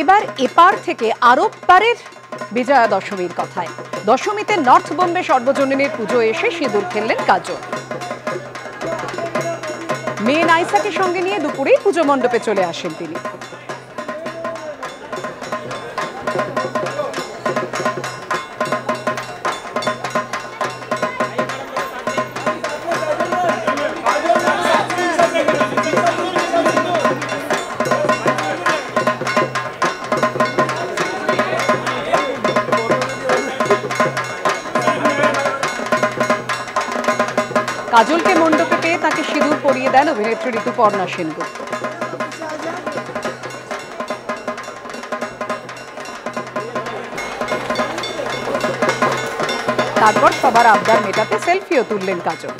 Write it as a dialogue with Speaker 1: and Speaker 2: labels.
Speaker 1: এবার এপার থেকে আরব পারের বিজয়া দশমীর কথায়। দশমীতে নর্থ বোম্বে সর্বজনীনের পুজো এসে সিঁদুর খেললেন কাজল। মেয়ে নাইসাকে সঙ্গে নিয়ে দুপুরেই পুজো মণ্ডপে চলে আসেন তিনি। কাজলকে মণ্ডপে পেয়ে তাকে সিঁদুর পরিয়ে দেন অভিনেত্রী ঋতুপর্ণা সেনগুপ্ত। তারপর সবার আবদার মেটাতে সেলফিও তুললেন কাজল।